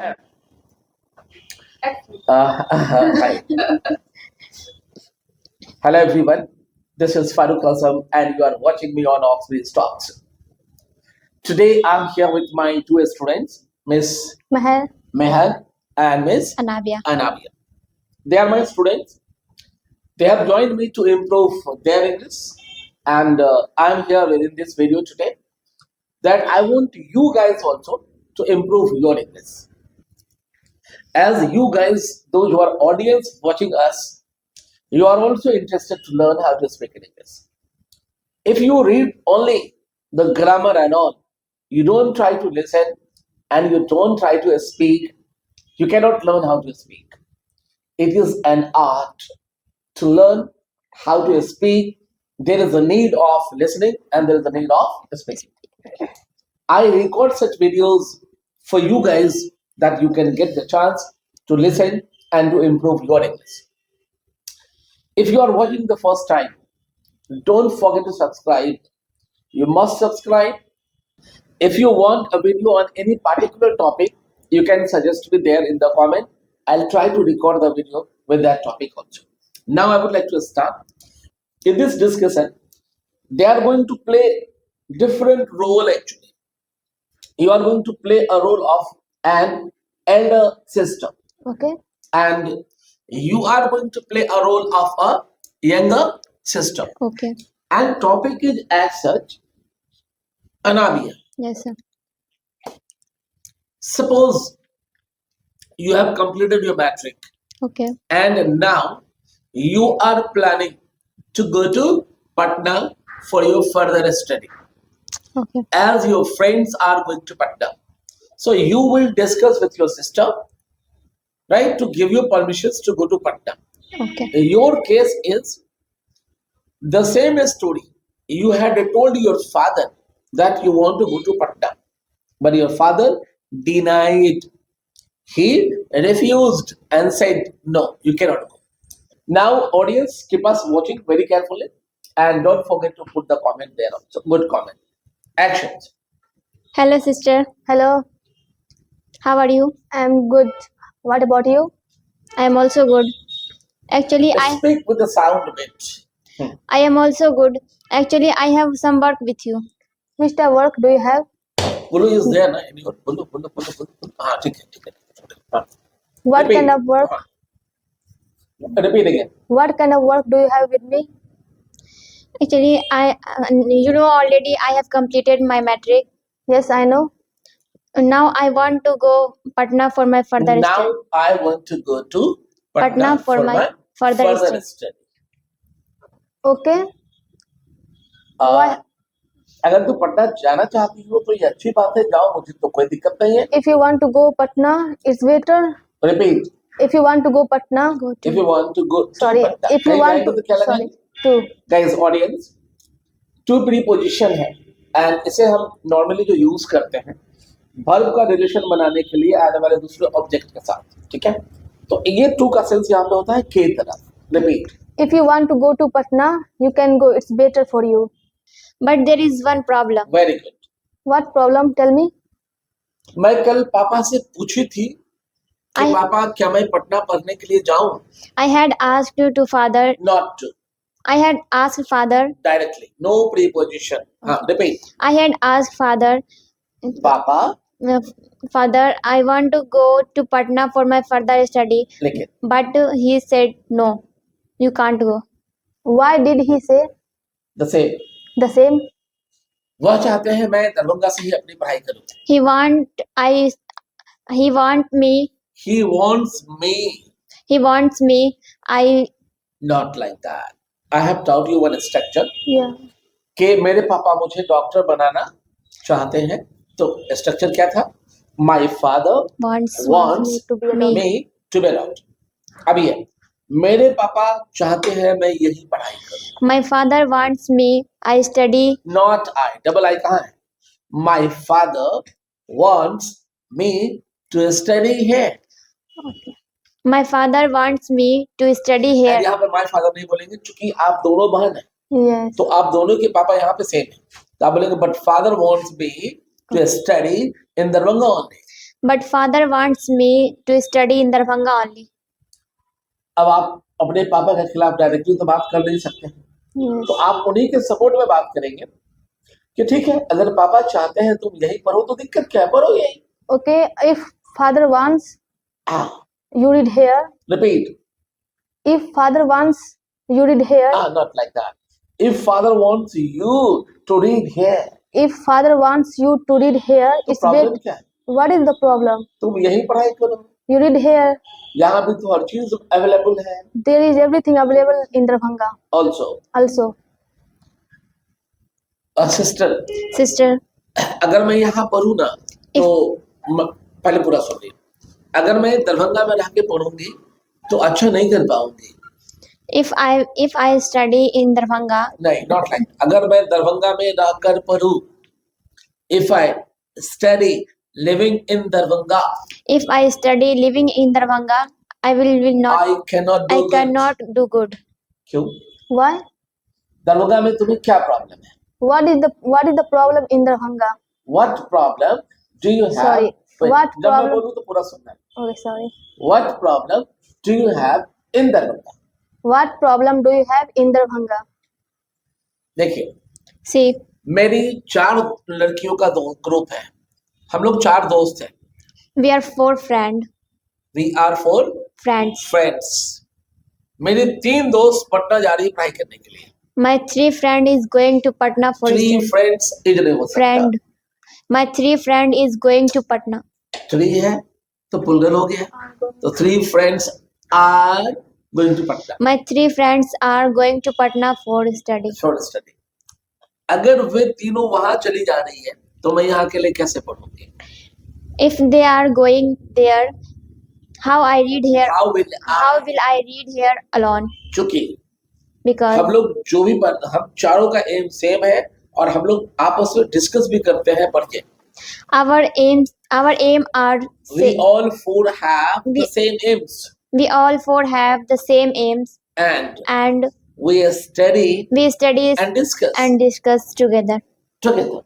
Hi. Hello everyone. This is Farooq Azam and you are watching me on Oxbridge Talks. Today I'm here with my two students, Miss Mahal, Mehal and Miss Anabia. Anabia. They are my students. They have joined me to improve their English and I'm here within this video today that I want you guys also to improve your English. As you guys, those who are audience watching us, you are also interested to learn how to speak in English. If you read only the grammar and all, you don't try to listen and you don't try to speak, you cannot learn how to speak. It is an art to learn how to speak. There is a need of listening and there is a need of speaking. I record such videos for you guys that you can get the chance to listen and to improve your English. If you are watching the first time, don't forget to subscribe. You must subscribe. If you want a video on any particular topic, you can suggest me there in the comment. I'll try to record the video with that topic also. Now I would like to start. In this discussion, they are going to play different role actually. You are going to play a role of an elder sister Okay. and you are going to play a role of a younger sister. Okay. And topic is as such Anabia. Yes, sir. Suppose you have completed your matric Okay. and now you are planning to go to Patna for your further study Okay. as your friends are going to Patna. So you will discuss with your sister, right, to give you permissions to go to Patna. Okay. Your case is the same story. You had told your father that you want to go to Patna, but your father denied. He refused and said, no, you cannot go. Now, audience, keep us watching very carefully and don't forget to put the comment there also. Good comment. Actions. Hello, sister. Hello. How are you? I'm good. What about you? I am also good. Actually, Speak with the sound bit. I am also good. Actually, I have some work with you. Mr. Work, do you have? Guru is there, na? Anyone? Bulu. हाँ, ठीक है. हाँ. What Repeat. kind of work? हाँ. Repeat again. What kind of work do you have with me? Actually, you know already I have completed my matric. Yes, I know. Now I want to go Patna for my further Now study. I want to go to Patna for my further study. study. Okay. आ, अगर तू पटना जाना चाहती हो तो ये अच्छी बात है, जाओ, मुझे तो कोई दिक्कत नहीं है. If you want to go Patna, it's better. Repeat. If you want to go Patna, go to. If you want to go Sorry. to Patna. If you नहीं want जाएंगे to. तो क्या Sorry. लगाएंगे? To. Guys, audience, to preposition है and इसे हम normally जो use करते हैं वर्ब का रिलेशन बनाने के लिए आने वाले दूसरे ऑब्जेक्ट के साथ. ठीक है, तो ये टू का सेंस यहाँ पे होता है के तरफ. Repeat. If you want to go to Patna, you can go. It's better for you. But there is one problem. Very good. What problem? Tell me. मैं कल पापा से पूछी थी कि I- पापा क्या मैं पटना पढ़ने के लिए जाऊं. I had asked you to father. Not to. I had asked father. Directly. No preposition. हाँ, repeat. I had asked father. पापा. Father, I want to go to Patna for my further study. लेकिन But he said no. You can't go. Why did he say the same. the same? वह चाहते हैं मैं दरभंगा से ही अपनी पढ़ाई करूं. He want me. He wants me. He wants me. I Not like that. I have taught you one structure. yeah. कि मेरे पापा मुझे डॉक्टर बनाना चाहते हैं. तो स्ट्रक्चर क्या था? My father Wants wants me to be a me to be a doctor. अभी है, मेरे पापा चाहते हैं मैं यही पढ़ाई करूं. My father wants me. I study. Not I. Double आई कहाँ है? My father wants me to study here. My father wants me to study And here. यहाँ पे my father नहीं बोलेंगे क्योंकि आप दोनों बहन हैं. Yes. तो आप दोनों के पापा यहाँ पे सेम है. तो आप बोलेंगे but father wants me to study in Darbhanga only. but father wants me to study in Darbhanga only. अब आप अपने पापा के खिलाफ डायरेक्टली तो बात कर नहीं सकते हैं, Yes. तो आप उन्हीं के सपोर्ट में बात करेंगे कि ठीक है, अगर पापा चाहते हैं तुम यही पढ़ो तो दिक्कत क्या है, पढ़ो यही. Okay, if father wants you read here, Repeat. if father wants you read here, Not like that. If father wants you to read here, if father wants you to read here, तो it's problem big. क्या है? What is the problem? तुम यही पढ़ाई करो, You read here. यहाँ भी तो हर चीज अवेलेबल है. There is everything available in Darbhanga Also, also. Sister, Sister, अगर मैं यहाँ पढ़ूँ ना तो पहले पूरा सुनिए. अगर मैं दरभंगा में रह के पढ़ूंगी तो अच्छा नहीं कर पाऊंगी. if I study in Darbhanga, नहीं, नॉट लाइक. अगर मैं दरभंगा में रहकर पढ़ूं, if I study living in Darbhanga, if I study living in Darbhanga, I will not. I cannot I do. cannot do good. क्यों? Why? दरभंगा में तुम्हें क्या प्रॉब्लम है? What is the problem in Darbhanga? What problem do you have? Sorry, Wait, what जब मैं problem? बोलूं तो पूरा सुनना है. Okay, sorry. What problem do you have in Darbhanga? What problem do you have in Darbhanga? देखिए, See, मेरी 4 लड़कियों का ग्रुप है. हम लोग 4 दोस्त हैं. we are 4 friends. We are 4 Friends. friends. मेरे 3 दोस्त पटना जा रही है पढ़ाई करने के लिए. My 3 friend is going to Patna for 3 study. friends इधर हो सकता. Friend. My 3 friend is going to Patna. 3 है तो पुलगल हो गया. तो 3 friends are going to Patna My 3 friends are going to Patna for study. for study. अगर वे तीनों वहां चली जा रही है तो मैं यहाँ के लिए कैसे पढ़ूंगी? If they are going there, how I read here? How will How will I read here alone? चूंकि Because हम लोग जो भी हम चारों का एम सेम है और हम लोग आपस में डिस्कस भी करते हैं पढ़ के. our aim are We same. all 4 have the We- same aims We all 4 have the same aims and and we study we study and discuss and discuss together. together.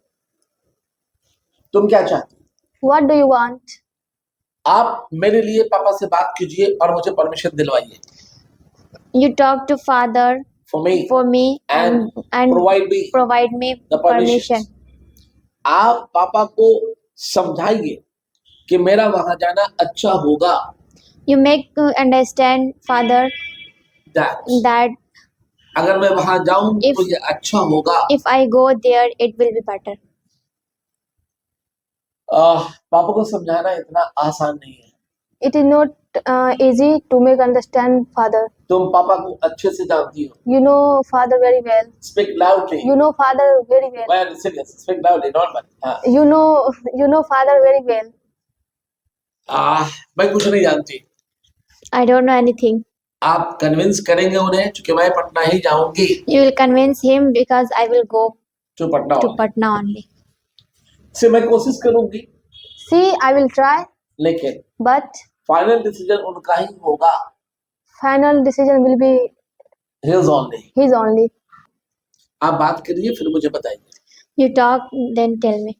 तुम क्या चाहते हो? What do you want? आप मेरे लिए पापा से बात कीजिए और मुझे permission दिलवाइए. You talk to father For me for me and provide me the the permission. आप पापा को समझाइए कि मेरा वहां जाना अच्छा होगा. You make understand father that अगर मैं वहां जाऊं If- तो ये अच्छा होगा. if I go there it will be better. पापा को समझाना इतना आसान नहीं है. It is not easy to make understand father. तुम पापा को अच्छे से जानती हो. You know father very well. Speak loudly. You know father very well. Well, serious. Speak loudly, not much. हाँ. You know father very well. मैं कुछ नहीं जानती. I don't know anything. आप कन्विंस करेंगे उन्हें क्योंकि मैं पटना ही जाऊंगी. You will convince him because I will go तो पटना to होगी. Patna only. से मैं कोशिश करूंगी See, I will try, लेकिन but फाइनल डिसीजन उनका ही होगा. final decision will be His only. his only. आप बात करिए फिर मुझे बताइए. You talk, then tell me.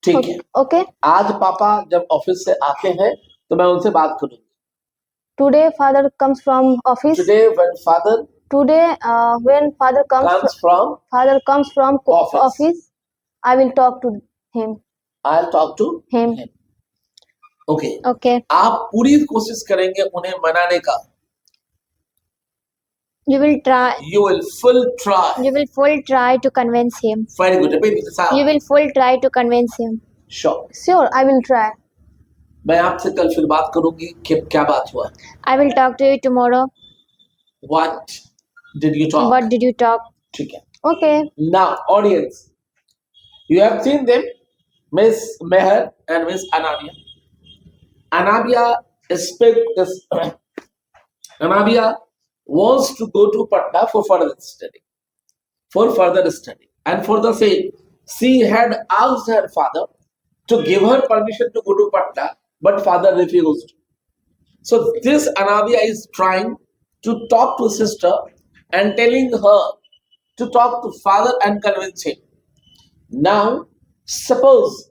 ठीक है. Okay. आज पापा जब ऑफिस से आते हैं तो मैं उनसे बात करूंगी. Today father comes from office. Today when father When father comes from office. Office. I will talk to him. I'll talk to Him. Okay. Okay. आप पूरी कोशिश करेंगे उन्हें मनाने का. You will try. You will full try. You will full try to convince him. Very good. Repeat the sound. You will full try to convince him. Sure. Sure, I will try. मैं आपसे कल फिर बात करूंगी कि क्या बात हुआ. I will talk to you tomorrow. What did you talk? What did you talk? ठीक है. Okay. Now, audience, you have seen them, Miss Meher and Miss Anabia. Anabia wants to go to Patna for further study. And for the same, she had asked her father to give her permission to go to Patna, but father refused. So this Anabia is trying to talk to sister and telling her to talk to father and convince him. Now, suppose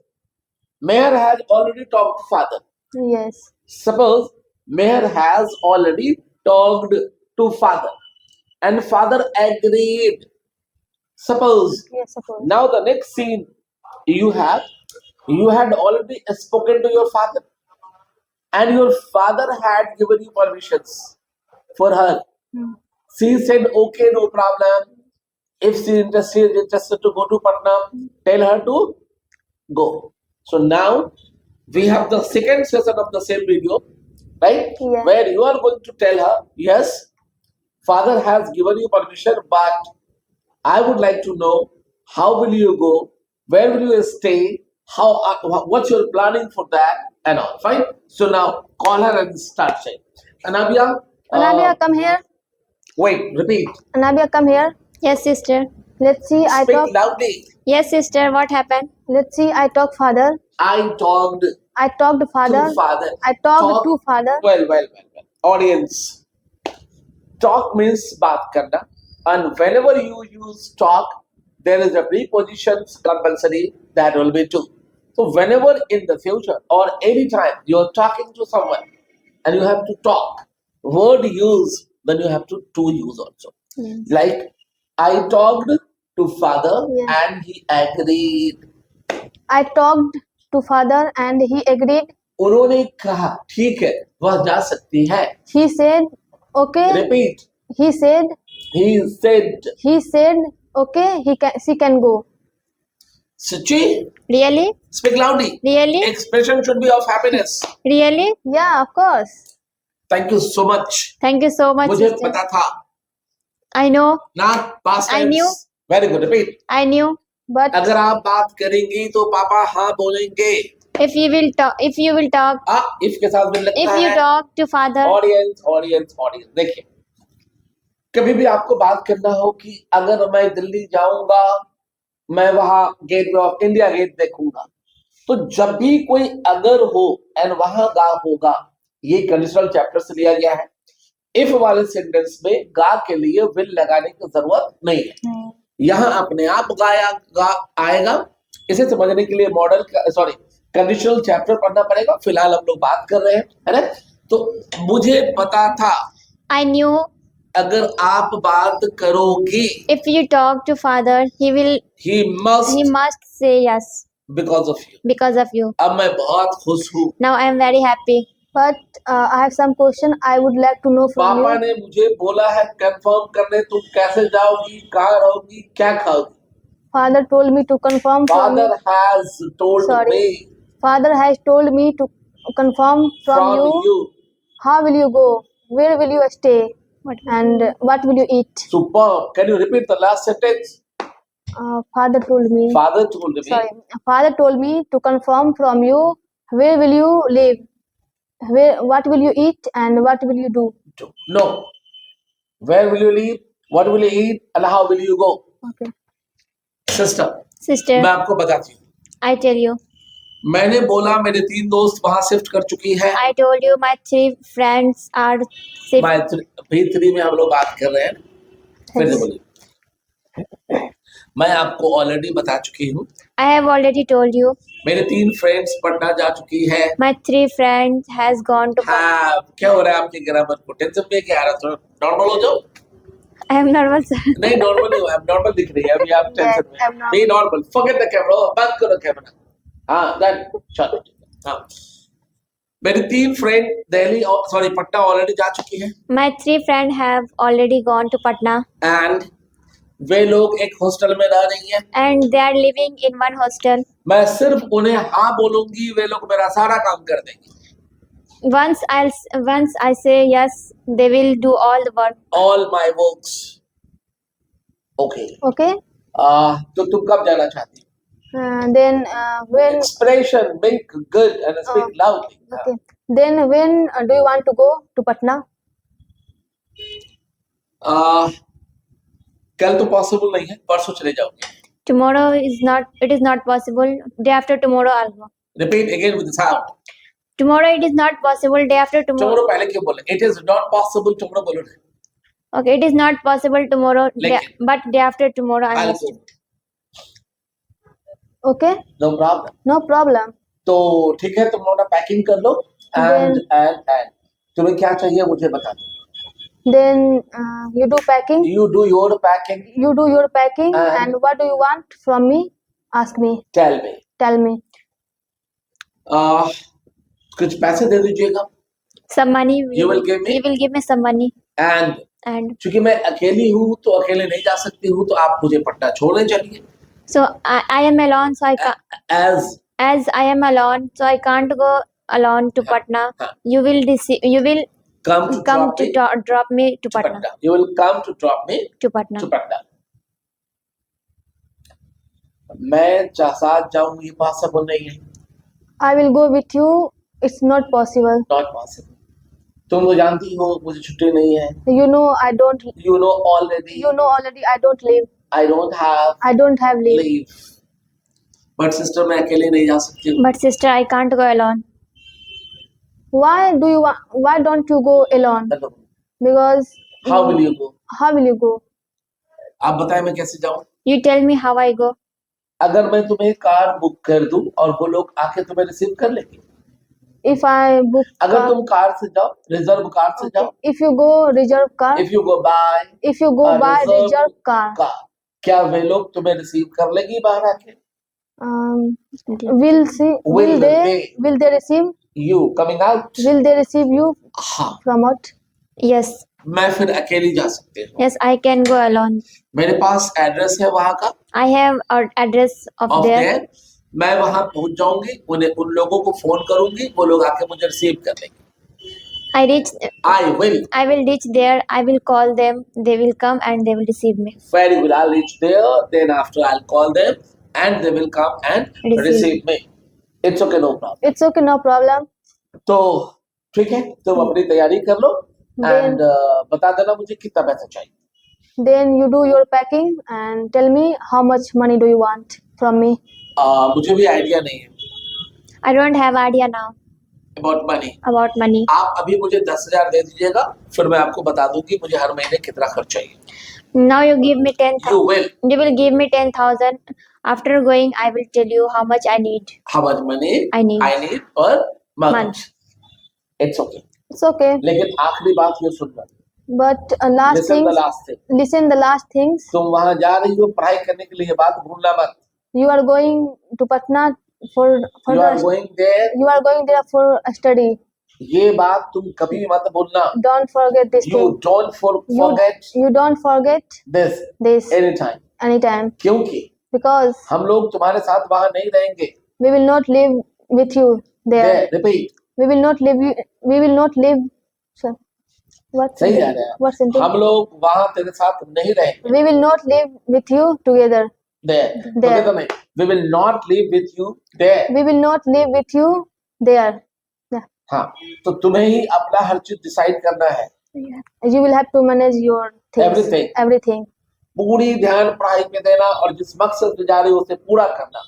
Meher has already talked to father. Yes. Suppose Meher has already talked to father and father agreed. Suppose Yes, suppose. now the next scene you had already spoken to your father and your father had given you permissions for her. Hmm. She said, okay, no problem. If she is interested to go to Patna, tell her to go. So now we have the second session of the same video, right? Yeah. Where you are going to tell her, yes, father has given you permission, but I would like to know how will you go, where will you stay, what's your planning for that, and all. Fine. So now call her and start saying, Anabia, Anabia, come here. wait, repeat. Anabia, come here. Yes, sister. Let's see. I Speak talk. loudly. Yes, sister. What happened? Let's see. I talk father. I talked I talked father. to father. I talked Talk. to father. Well. Audience, talk means baat karna, and whenever you use talk, there is a prepositions compulsory that will be to. So whenever in the future or any time you are talking to someone and you have to talk, word use, then you have to use also. Yes. Like I talked to father Yeah. and he agreed. I talked to father and he agreed. उन्होंने कहा ठीक है वह जा सकती है. He said, okay. Repeat. He said, He said. okay. She can go. Suchi, Really? speak loudly. Really? Expression should be of happiness. Really? Yeah, of course. Thank you so much. Thank you so much, मुझे sister. पता था. I know. Now past I tense. knew. Very good. Repeat. I knew. But अगर आप बात करेंगी तो पापा हाँ बोलेंगे. if you will talk, if के साथ मिल if लगता you है. talk to father, audience. देखिए, कभी भी आपको बात करना हो कि अगर मैं दिल्ली जाऊंगा, मैं वहां गेटवे ऑफ इंडिया गेट देखूंगा, तो जब भी कोई अगर हो एंड वहां गा होगा, ये कंडीशनल चैप्टर से लिया गया है. इफ वाले सेंटेंस में गा के लिए विल लगाने की जरूरत नहीं है. यहाँ अपने आप आएगा. इसे समझने के लिए मॉडल कंडीशनल चैप्टर पढ़ना पड़ेगा. फिलहाल हम लोग बात कर रहे हैं, है ना. तो मुझे पता था. I knew. अगर आप बात करोगी, If you talk to father, he must say yes because of you. because of you. अब मैं बहुत खुश हूँ. Now I am very happy. But I have some question I would like to know from पापा you. ने मुझे बोला है कंफर्म करने, तुम कैसे जाओगी, कहाँ रहोगी, क्या खाओगी. Father told me to confirm from Father you. has told Sorry. me Father has told me to confirm from you. How will you go? Where will you stay? And what will you eat? Superb. Can you repeat the last sentence? Father told me. Father told me. Sorry. Father told me to confirm from you. Where will you live? What will you eat and what will you do? No. Where will you live? What will you eat? And how will you go? Okay. Sister. मैं आपको बताती हूँ. I tell you. मैंने बोला मेरे 3 दोस्त वहां shift कर चुकी है. I told you my 3 friends are shift. B3 में हम लोग बात कर रहे हैं. फिर से बोलिए. मैं आपको ऑलरेडी बता चुकी हूँ. I have already told you. मेरे 3 फ्रेंड्स पटना जा चुकी है. My 3 friends has gone to. हाँ, क्या हो रहा है आपके ग्रामर को? टेंशन में क्या आ रहा है? थोड़ा नॉर्मल हो जाओ. I am normal, sir. नहीं नॉर्मल नहीं हो. आप नॉर्मल दिख रही है अभी. आप टेंशन में. B normal. Forget the camera. बंद करो कैमरा. हाँ, दैट चलो. हाँ. मेरी 3 फ्रेंड पटना ऑलरेडी जा चुकी है. My 3 friends have already gone to Patna. And वे लोग एक हॉस्टल में रह रही हैं. And they are living in one hostel. मैं सिर्फ उन्हें हाँ बोलूंगी, वे लोग मेरा सारा काम कर देंगे. Once I say yes, they will do all the work. All my works. Okay. Okay. तो तुम कब जाना चाहती हो? Then when. Expression, make good and speak loudly. Okay. Then when do you want to go to Patna? कल तो possible नहीं है. परसों चले जाओगे. Tomorrow it is not possible. Day after tomorrow I'll go. Repeat again with the sound. Tomorrow it is not possible. Day after tomorrow. Tomorrow पहले क्यों बोले? It is not possible. Tomorrow बोलो ना. Okay, it is not possible tomorrow. But day after tomorrow I I'll must. go. Okay. No problem. No problem. तो ठीक है, तुम लोग ना पैकिंग कर लो एंड एंड तुम्हें क्या चाहिए मुझे बता दो. Then you do packing. You do your packing. You do your packing. And- And what do you want from me? Ask me. Tell me. Tell me. कुछ पैसे दे दीजिएगा. Some money. You will give me? You will give me some money. And And क्योंकि मैं अकेली हूँ तो अकेले नहीं जा सकती हूँ, तो आप मुझे पटना छोड़ने चलिए. so I am alone. So I As as I am alone, so I can't go alone to Patna. You will you will come to come drop to me drop me to to Patna. Patna. You will come to drop me To Patna. to Patna. मैं साथ जाऊँ ये possible नहीं है. I will go with you. It's not possible. Not possible. तुम तो जानती हो मुझे छुट्टी नहीं है. You know I don't. You know already. You know already I don't leave. I don't have I don't have leave. leave. But sister मैं अकेले नहीं जा सकती हूँ. But sister, I can't go alone. Why do you want? Why don't you go alone? Hello. Because How will you go? how will you go? आप बताएं मैं कैसे जाऊँ. You tell me how I go. अगर मैं तुम्हें car book कर दूं और वो लोग आके तुम्हें रिसीव कर लेंगे. If I book अगर car, तुम कार से जाओ, रिजर्व कार से जाओ. if you go reserve car, If you go by if you go a by reserved reserve car, car, क्या वे लोग तुम्हें रिसीव कर लेंगी बाहर आके? will see Will will they receive You coming out? will they receive you हाँ, from what? Yes. मैं फिर अकेली जा सकती हूँ. Yes, I can go alone. मेरे पास एड्रेस है वहाँ का. I have an address of Of there. there. मैं वहाँ पहुँच जाऊंगी, उन्हें उन लोगों को फोन करूंगी, वो लोग आके मुझे रिसीव कर लेंगे. I will reach there. I will call them. They will come and they will receive me. very good. I'll reach there. Then after I'll call them and they will come and receive me. It's okay, no problem. It's okay, no problem. तो ठीक है, तुम अपनी तैयारी कर लो Then- and बता देना मुझे कितना पैसा चाहिए. Then you do your packing and tell me how much money do you want from me. मुझे भी आइडिया नहीं है I don't have idea now about money. about money. आप अभी मुझे 10,000 दे दीजिएगा, फिर मैं आपको बता दूंगी मुझे हर महीने कितना खर्च चाहिए. Now you give me 10,000. You will. You will give me 10,000. After going, I will tell you how much I need. How much money I need. per month. Month. It's okay. It's okay. लेकिन आखिरी बात ये सुनना. But last Listen things. the last thing. Listen the last things. तुम वहाँ जा रही हो पढ़ाई करने के लिए, ये बात भूलना मत. You are going to Patna for You are going there. you are going there for a study. ये बात तुम कभी भी मत भूलना. Don't forget this You thing. don't forget You don't forget this this anytime. anytime क्योंकि because हम लोग तुम्हारे साथ वहाँ नहीं रहेंगे. we will not live with you there. There, repeat. We will not live. We will not live. Sir, what? सही जा रहा है. What sentence? हम लोग वहाँ तेरे साथ नहीं रहेंगे. We will not live with you together. There. There. Together नहीं. We will not live with you there. We will not live with you there. Yeah. हाँ, तो तुम्हें ही अपना हर चीज डिसाइड करना है. You will have to manage your things. Everything. Everything. पूरी ध्यान पढ़ाई पे देना और जिस मकसद से जा रही हो उसे पूरा करना.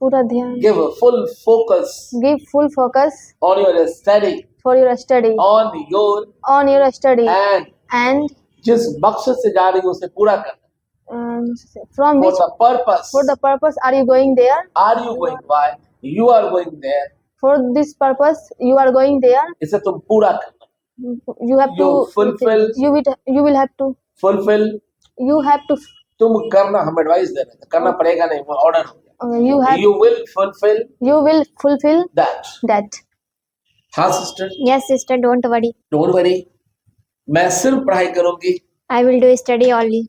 पूरा ध्यान. Give full focus Give full focus on your study, for your study. on your study. and जिस मकसद से जा रही हो उसे पूरा करना. From For which the purpose. for the purpose are you going there? Are you going? Why? You are going there. For this purpose you are going there. इसे तुम पूरा करना. You have You to fulfill. You will have to. Fulfill. You have to. तुम करना, हम advice दे रहे थे, करना पड़ेगा नहीं, वो ऑर्डर हो गया. You will fulfill You will fulfill that. that. हाँ sister, Yes, sister. Don't worry. Don't worry. मैं सिर्फ पढ़ाई करूंगी I will do study only.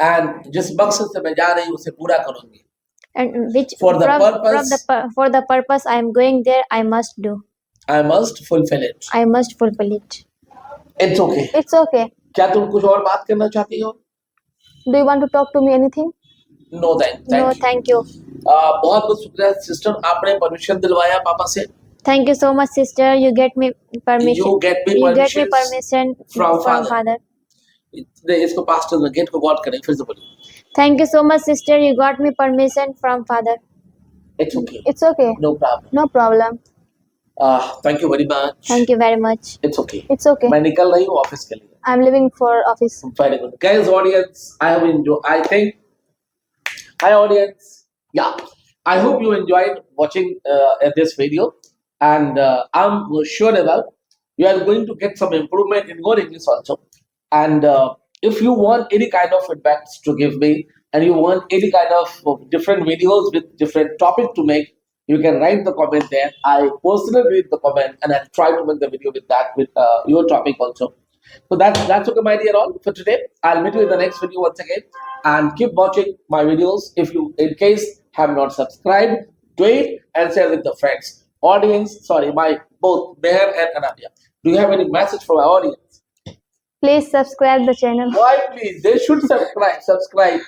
And जिस मकसद से मैं जा रही हूँ उसे पूरा करूंगी. And which For the from purpose- for the purpose I am going there, I must do. I must fulfill it. I must fulfill it. It's okay. It's okay. क्या तुम कुछ और बात करना चाहती हो? Do you want to talk to me anything? No, thank No, you. thank you. बहुत बहुत शुक्रिया सिस्टर, आपने परमिशन दिलवाया पापा से. Thank you so much, sister. You get me permission. You get me You get me permission permission from from father. father. इसको past में gate को गॉड करें, फिर से बोलिए. Thank you so much, sister. You got me permission from father. It's okay. It's okay. No problem. No problem. Thank you very much. Thank you very much. It's okay. It's okay. मैं निकल रही हूँ office के लिए. I'm leaving for office. Very good. Guys, audience, I have enjoyed. I think, hi audience. Yeah. I hope you enjoyed watching this video, and I'm sure about you are going to get some improvement in your English also. And if you want any kind of feedbacks to give me, and you want any kind of different videos with different topic to make, you can write the comment there. I personally read the comment, and I'll try to make the video with that with your topic also. So that's okay, my dear all, for today. I'll meet you in the next video once again, and keep watching my videos. If you, in case, have not subscribed, do it and share with the friends. Audience, sorry, my both Meher and Ananya. Do you have any message for our audience? Please subscribe the channel. Why, please? They should subscribe. Subscribe.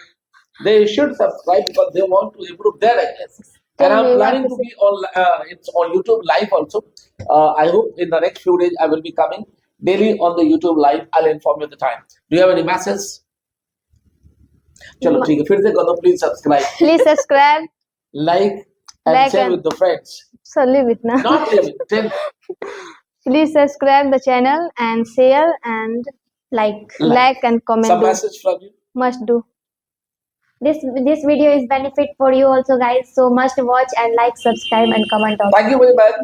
They should subscribe because they want to improve their English. And I'm planning to be on it's on YouTube live also. I hope in the next few days I will be coming daily on the YouTube live. I'll inform you the time. Do you have any message? चलो ठीक है फिर से करो please subscribe Please subscribe. like and Like share and- with the friends. So leave it now. Not leave it. Tell Please subscribe the channel and share and like and comment. some Do. message from you. Must do. This video is benefit for you also, guys. So must watch and like, subscribe and comment also. Thank you very much.